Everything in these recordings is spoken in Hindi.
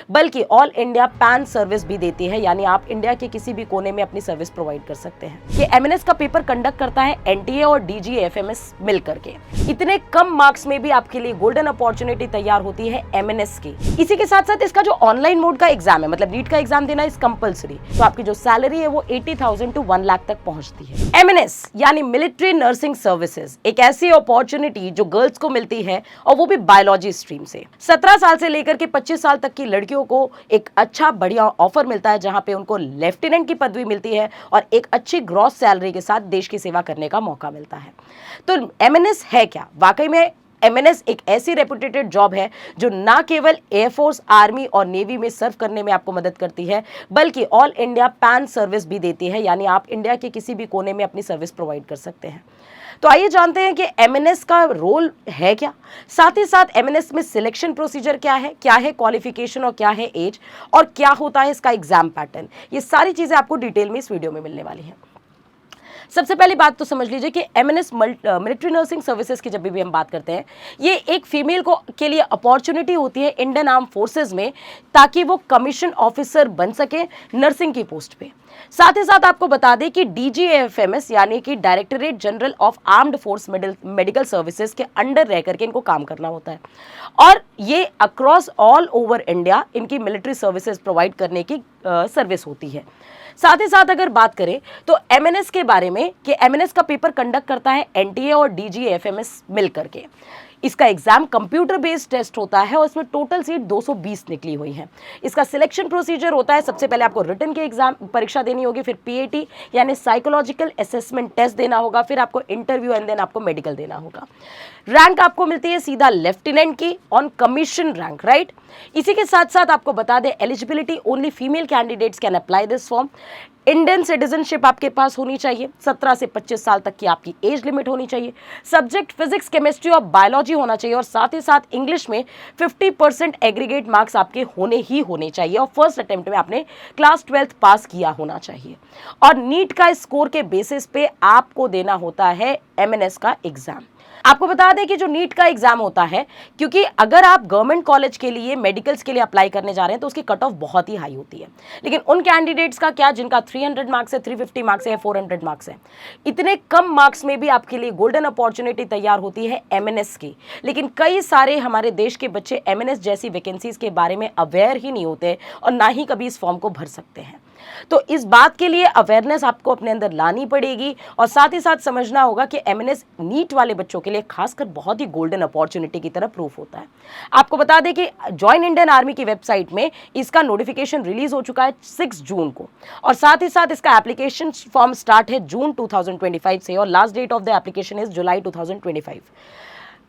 बल्कि ऑल इंडिया पैन सर्विस भी देती है, यानी आप इंडिया के किसी भी कोने में अपनी सर्विस प्रोवाइड कर सकते हैं। ये एमएनएस का पेपर कंडक्ट करता है एनटीए और डीजीएफएमएस मिल करके। इतने कम मार्क्स में भी आपके लिए गोल्डन अपॉर्चुनिटी तैयार होती है एमएनएस की। इसी के साथ साथ इसका जो ऑनलाइन मोड का एग्जाम है, मतलब नीट का एग्जाम देना इज कंपलसरी, तो आपकी जो सैलरी है वो 80,000 to 1 लाख तक पहुंचती है। एमएनएस यानी मिलिट्री नर्सिंग सर्विसेज एक ऐसी अपॉर्चुनिटी जो गर्ल्स को मिलती है, और वो भी बायोलॉजी स्ट्रीम से। 17 साल से लेकर के 25 साल तक की लड़कियों को एक अच्छा बढ़िया ऑफर मिलता है, जहां पे उनको लेफ्टिनेंट की पदवी मिलती है और एक अच्छी ग्रॉस सैलरी के साथ देश की सेवा करने का मौका मिलता है। तो एमएनएस है क्या? वाकई में एमएनएस एक ऐसी रेपुटेटेड जॉब है जो ना केवल एयरफोर्स, आर्मी और नेवी में सर्व करने में आपको मदद करती है, बल्कि ऑल इंडिया पैन सर्विस भी देती है, यानी आप इंडिया के किसी भी कोने में अपनी सर्विस प्रोवाइड कर सकते हैं। तो आइए जानते हैं कि एमएनएस का रोल है क्या, साथ ही साथ एमएनएस में सिलेक्शन प्रोसीजर क्या है क्वालिफिकेशन और क्या है एज, और क्या होता है इसका एग्जाम पैटर्न। ये सारी चीजें आपको डिटेल में इस वीडियो में मिलने वाली हैं। सबसे पहली बात तो समझ लीजिए कि एमएनएस मिलिट्री नर्सिंग सर्विसेज की जब भी हम बात करते हैं, ये एक फीमेल को के लिए अपॉर्चुनिटी होती है इंडियन आर्म फोर्सेज में, ताकि वो कमीशन ऑफिसर बन सके नर्सिंग की पोस्ट पे। साथ ही साथ आपको बता दें कि डीजीएफएमएस यानी कि directorate general of armed force medical services के अंडर रह करके इनको काम करना होता है, और ये अक्रॉस ऑल ओवर इंडिया इनकी मिलिट्री सर्विसेज प्रोवाइड करने की सर्विस होती है। साथ ही साथ अगर बात करें तो एमएनएस के बारे में कि एमएनएस का पेपर कंडक्ट करता है एनटीए और डीजीएफएमएस मिल करके। इसका एग्जाम कंप्यूटर बेस्ड टेस्ट होता है और इसमें टोटल सीट 220 निकली हुई है। इसका सिलेक्शन प्रोसीजर होता है, सबसे पहले आपको रिटन के एग्जाम परीक्षा देनी होगी, फिर पीएटी यानी साइकोलॉजिकल असेसमेंट टेस्ट देना होगा, फिर आपको इंटरव्यू एंड देन आपको मेडिकल देना होगा। रैंक आपको मिलती है सीधा लेफ्टिनेंट की ऑन कमीशन रैंक, राइट। इसी के साथ साथ आपको बता दें eligibility only female candidates can apply this form. Indian citizenship आपके पास होनी चाहिए, 17 से 25 साल तक की आपकी एज लिमिट होनी चाहिए। सब्जेक्ट फिजिक्स, केमिस्ट्री और बायोलॉजी होना चाहिए, और साथ ही साथ इंग्लिश में 50% एग्रीगेट मार्क्स आपके होने चाहिए, और फर्स्ट अटेम्प्ट में आपने क्लास 12th पास किया होना चाहिए। और नीट का स्कोर के बेसिस पे आपको देना होता है एमएनएस का एग्जाम। आपको बता दें कि जो नीट का एग्जाम होता है, क्योंकि अगर आप गवर्नमेंट कॉलेज के लिए मेडिकल्स के लिए अप्लाई करने जा रहे हैं तो उसकी कट ऑफ बहुत ही हाई होती है, लेकिन उन कैंडिडेट्स का क्या जिनका 300 मार्क्स है, 350 मार्क्स है, 400 मार्क्स है, इतने कम मार्क्स में भी आपके लिए गोल्डन अपॉर्चुनिटी तैयार होती है एमएनएस की। लेकिन कई सारे हमारे देश के बच्चे एमएनएस जैसी वैकेंसीज के बारे में अवेयर ही नहीं होते और ना ही कभी इस फॉर्म को भर सकते हैं। तो इस बात के लिए अवेयरनेस आपको अपने अंदर लानी पड़ेगी, और साथ ही साथ समझना होगा कि एमएनएस नीट वाले बच्चों के लिए खासकर बहुत ही गोल्डन अपॉर्चुनिटी की तरह प्रूफ होता है। आपको बता दें कि जॉइन इंडियन आर्मी की वेबसाइट में इसका नोटिफिकेशन रिलीज हो चुका है 6 जून को, और साथ ही साथ इसका एप्लीकेशन फॉर्म स्टार्ट है जून 2025 से, और last date of the application is July 2025।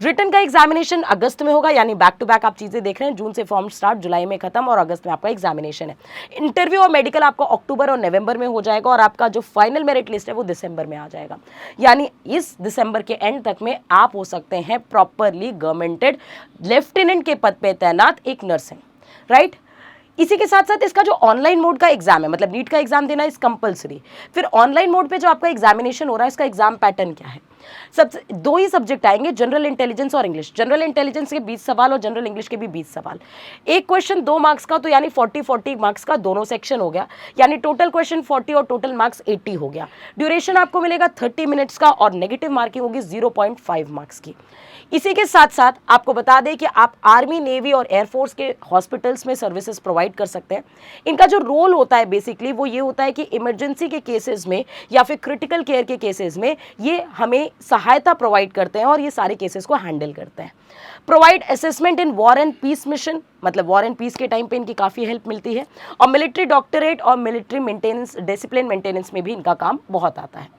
Written का एग्जामिनेशन अगस्त में होगा, यानी बैक टू बैक आप चीजें देख रहे हैं, जून से फॉर्म स्टार्ट, जुलाई में खत्म, और अगस्त में आपका एग्जामिनेशन है। इंटरव्यू और मेडिकल आपका अक्टूबर और नवंबर में हो जाएगा, और आपका जो फाइनल मेरिट लिस्ट है वो दिसंबर में आ जाएगा। यानी इस दिसंबर के एंड तक में आप हो सकते हैं प्रॉपरली गवर्नमेंटेड लेफ्टिनेंट के पद पे तैनात एक नर्स हैं, राइट। इसी के साथ साथ इसका जो ऑनलाइन मोड का एग्जाम है, मतलब नीट का एग्जाम देना इज कंपलसरी। फिर ऑनलाइन मोड पे जो आपका एग्जामिनेशन हो रहा है, इसका एग्जाम पैटर्न क्या है? सबसे 2 ही सब्जेक्ट आएंगे, जनरल इंटेलिजेंस और इंग्लिश। जनरल इंटेलिजेंस के 20 सवाल और जनरल इंग्लिश के भी 20 सवाल। एक क्वेश्चन 2 मार्क्स का, तो यानी 40 मार्क्स का दोनों सेक्शन हो गया, यानी टोटल क्वेश्चन 40 और टोटल मार्क्स 80 हो गया। ड्यूरेशन आपको मिलेगा 30 मिनट्स का, और नेगेटिव मार्किंग होगी 0.5 मार्क्स की। इसी के साथ साथ आपको बता दें कि आप आर्मी, नेवी और एयरफोर्स के हॉस्पिटल्स में सर्विसेज प्रोवाइड कर सकते हैं। इनका जो रोल होता है बेसिकली वो ये होता है कि इमरजेंसी के केसेस में या फिर क्रिटिकल केयर के केसेस में ये हमें सहायता प्रोवाइड करते हैं और ये सारे केसेस को हैंडल करते हैं। Provide assessment in war and peace mission, मतलब वॉर एंड पीस के टाइम पे इनकी काफ़ी हेल्प मिलती है, और मिलिट्री डॉक्टरेट और मिलिट्री मेंटेनेंस, डिसिप्लिन मेंटेनेंस में भी इनका काम बहुत आता है।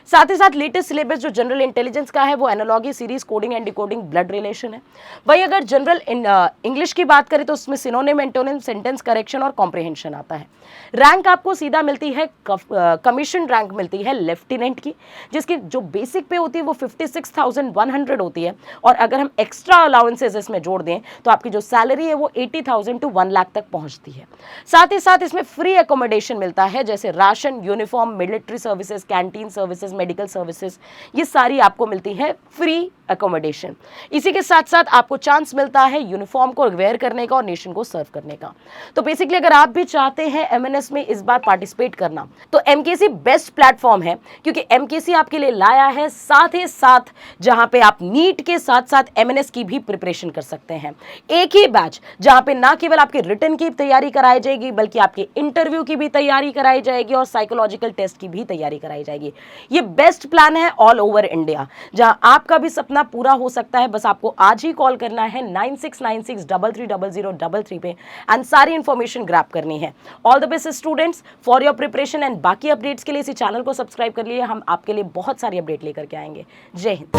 साथ ही साथ लेटेस्ट सिलेबस जो जनरल इंटेलिजेंस का है वो analogy, series, coding and decoding, blood relation है। वही अगर जनरल इंग्लिश की बात करें तो उसमें सिनोनिम, एंटोनिम, सेंटेंस करेक्शन और कॉम्प्रिहेंशन आता है। रैंक आपको सीधा मिलती है, कमीशन रैंक मिलती है लेफ्टिनेंट की, जिसकी जो बेसिक पे होती है वो 56,100 होती है, और अगर हम एक्स्ट्रा अलाउंसेस इसमें जोड़ दें तो आपकी जो सैलरी है वो 80,000 to 1 लाख तक पहुंचती है। साथ ही साथ इसमें फ्री एकोमोडेशन मिलता है, जैसे ration, uniform, military services, canteen services medical services, ये सारी आपको मिलती है फ्री अकोमोडेशन। इसी के साथ साथ आपको चांस मिलता है यूनिफॉर्म को वेयर करने का और नेशन को सर्व करने का। तो बेसिकली अगर आप भी चाहते हैं एमएनएस में इस बार पार्टिसिपेट करना, तो एमकेसी बेस्ट प्लेटफॉर्म है, क्योंकि एमकेसी आपके लिए लाया है साथ ही साथ जहां पे आप नीट के साथ साथ एमएनएस की भी प्रिपरेशन कर सकते हैं। एक ही बैच जहां पे ना केवल आपके रिटन की तैयारी कराई जाएगी, बल्कि आपके इंटरव्यू की भी तैयारी कराई जाएगी और साइकोलॉजिकल टेस्ट की भी तैयारी कराई जाएगी। ये बेस्ट प्लान है ऑल ओवर इंडिया, जहां आपका भी सपना पूरा हो सकता है। बस आपको आज ही कॉल करना है 9696330033 पे एंड सारी इंफॉर्मेशन ग्रैब करनी है। All the best students for your preparation and बाकी अपडेट्स के लिए इसी चैनल को सब्सक्राइब कर लिए। हम आपके लिए बहुत सारी अपडेट लेकर के आएंगे। जय हिंद।